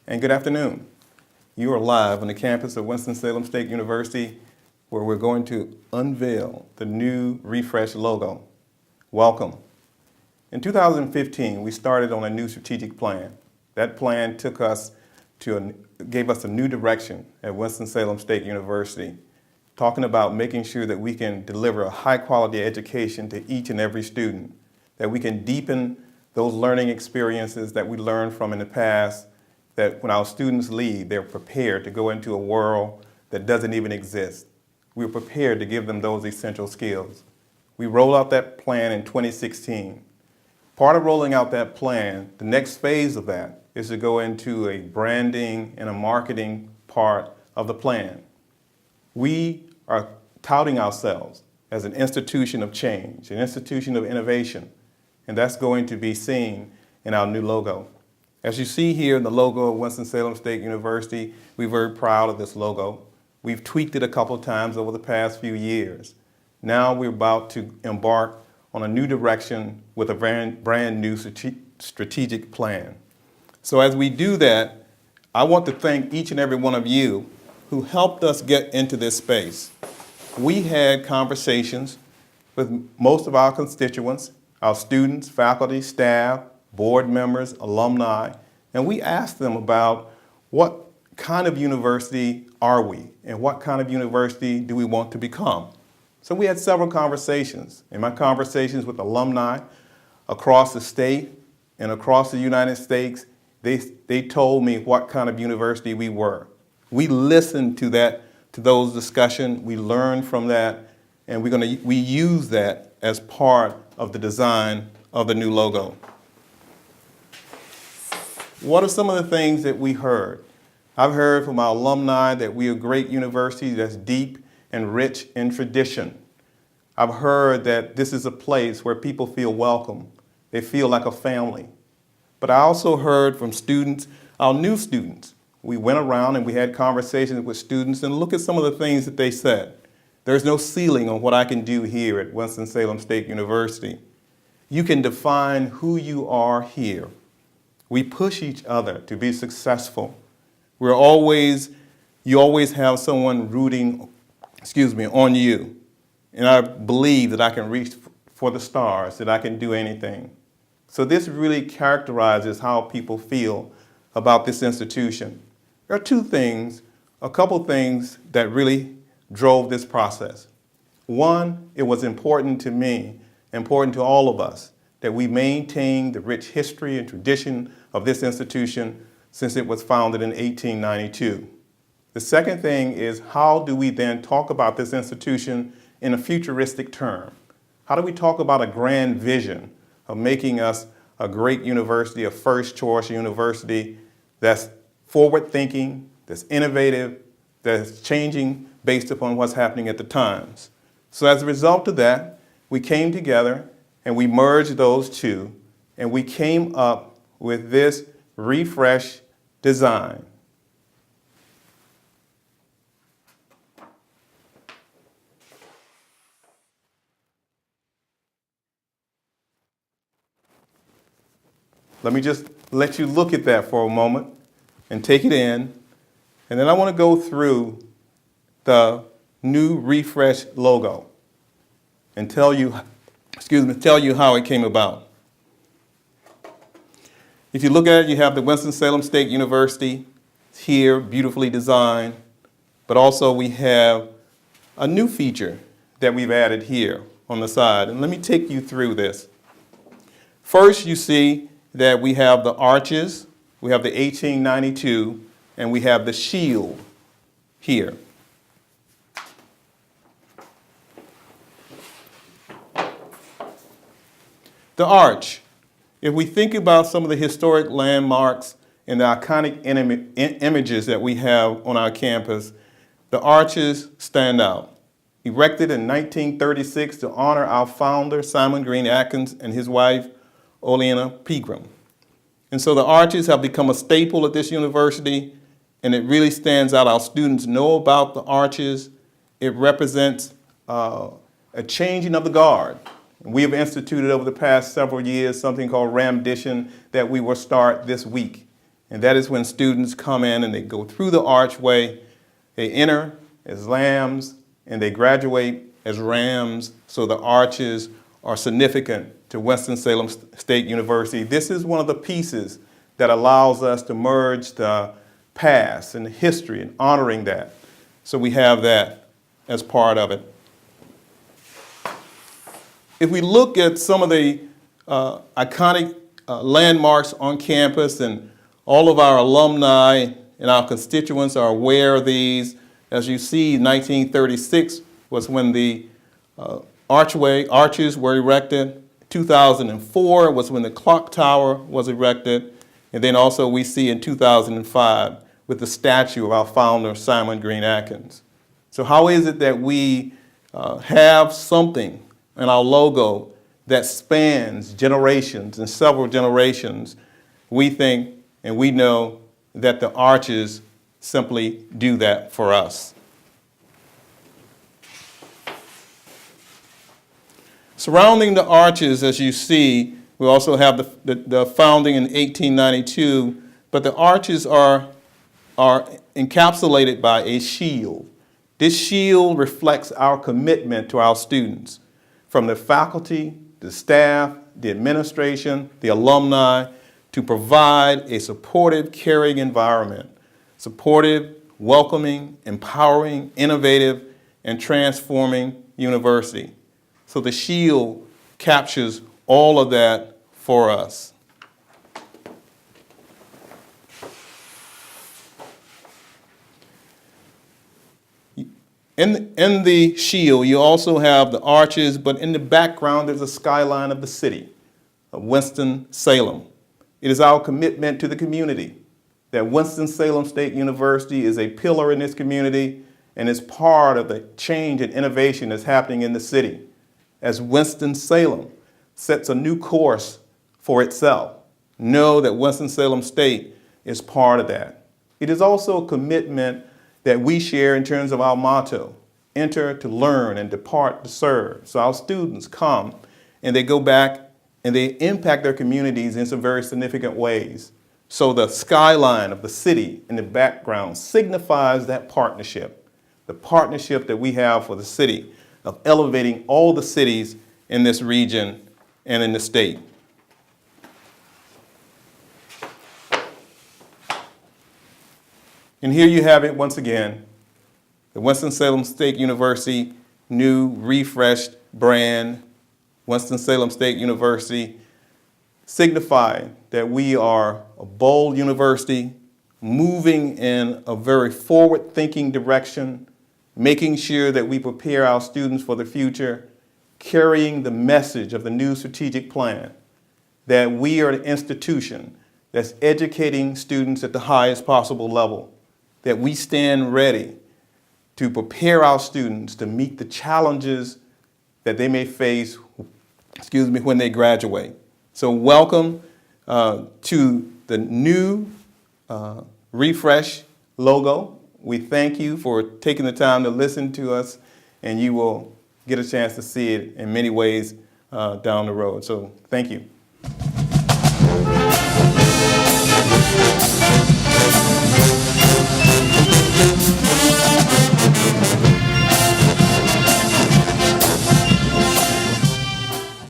and good afternoon. You are live on the campus of Winston-Salem State University, where we're going to unveil the new refreshed logo. Welcome. In 2015, we started on a new strategic plan. That plan gave us a new direction at Winston-Salem State University, talking about making sure that we can deliver a high-quality education to each and every student, that we can deepen those learning experiences that we learned from in the past, that when our students leave, they're prepared to go into a world that doesn't even exist. We're prepared to give them those essential skills. We rolled out that plan in 2016. Part of rolling out that plan, the next phase of that, is to go into a branding and a marketing part of the plan. We are touting ourselves as an institution of change, an institution of innovation, and that's going to be seen in our new logo. As you see here in the logo of Winston-Salem State University, we're very proud of this logo. We've tweaked it a couple of times over the past few years. Now we're about to embark on a new direction with a brand new strategic plan. So as we do that, I want to thank each and every one of you who helped us get into this space. We had conversations with most of our constituents, our students, faculty, staff, board members, alumni, and we asked them about what kind of university are we and what kind of university do we want to become. So we had several conversations. In my conversations with alumni across the state and across the United States, they told me what kind of university we were. We listened to those discussions, we learned from that, and we use that as part of the design of the new logo. What are some of the things that we heard? I've heard from our alumni that we are a great university that's deep and rich in tradition. I've heard that this is a place where people feel welcome. They feel like a family. But I also heard from students, our new students. We went around and we had conversations with students and look at some of the things that they said. There's no ceiling on what I can do here at Winston-Salem State University. You can define who you are here. We push each other to be successful. You always have someone rooting, on you. And I believe that I can reach for the stars, that I can do anything. So this really characterizes how people feel about this institution. There are a couple things that really drove this process. One, it was important to me, important to all of us, that we maintain the rich history and tradition of this institution since it was founded in 1892. The second thing is, how do we then talk about this institution in a futuristic term? How do we talk about a grand vision of making us a great university, a first choice university that's forward-thinking, that's innovative, that's changing based upon what's happening at the times? So as a result of that, we came together and we merged those two, and we came up with this refresh design. Let me just let you look at that for a moment and take it in. And then I want to go through the new refresh logo and tell you how it came about. If you look at it, you have the Winston-Salem State University here, beautifully designed, but also we have a new feature that we've added here on the side. And let me take you through this. First, you see that we have the arches, we have the 1892, and we have the shield here. The arch. If we think about some of the historic landmarks and the iconic images that we have on our campus, the arches stand out. Erected in 1936 to honor our founder, Simon Green Atkins, and his wife, Oleana Pegram. And so the arches have become a staple at this university, and it really stands out. Our students know about the arches. It represents a changing of the guard. We have instituted over the past several years something called Ramdition that we will start this week. And that is when students come in and they go through the archway, they enter as lambs, and they graduate as rams. So the arches are significant to Winston-Salem State University. This is one of the pieces that allows us to merge the past and the history and honoring that. So we have that as part of it. If we look at some of the iconic landmarks on campus, and all of our alumni and our constituents are aware of these. As you see, 1936 was when the arches were erected. 2004 was when the clock tower was erected. And then also we see in 2005 with the statue of our founder, Simon Green Atkins. So how is it that we have something in our logo that spans generations and several generations? We think and we know that the arches simply do that for us. Surrounding the arches, as you see, we also have the founding in 1892, but the arches are encapsulated by a shield. This shield reflects our commitment to our students, from the faculty, the staff, the administration, the alumni, to provide a supportive, caring environment, supportive, welcoming, empowering, innovative, and transforming university. So the shield captures all of that for us. In the shield, you also have the arches, but in the background, there's a skyline of the city of Winston-Salem. It is our commitment to the community that Winston-Salem State University is a pillar in this community and is part of the change and innovation that's happening in the city, as Winston-Salem sets a new course for itself. Know that Winston-Salem State is part of that. It is also a commitment that we share in terms of our motto, enter to learn and depart to serve. So our students come and they go back and they impact their communities in some very significant ways. So the skyline of the city in the background signifies that partnership, the partnership that we have for the city of elevating all the cities in this region and in the state. And here you have it once again, the Winston-Salem State University new refreshed brand, Winston-Salem State University, signifying that we are a bold university, moving in a very forward-thinking direction, making sure that we prepare our students for the future, carrying the message of the new strategic plan, that we are the institution that's educating students at the highest possible level, that we stand ready to prepare our students to meet the challenges that they may face, when they graduate. So welcome to the new refresh logo. We thank you for taking the time to listen to us, and you will get a chance to see it in many ways down the road. So thank you.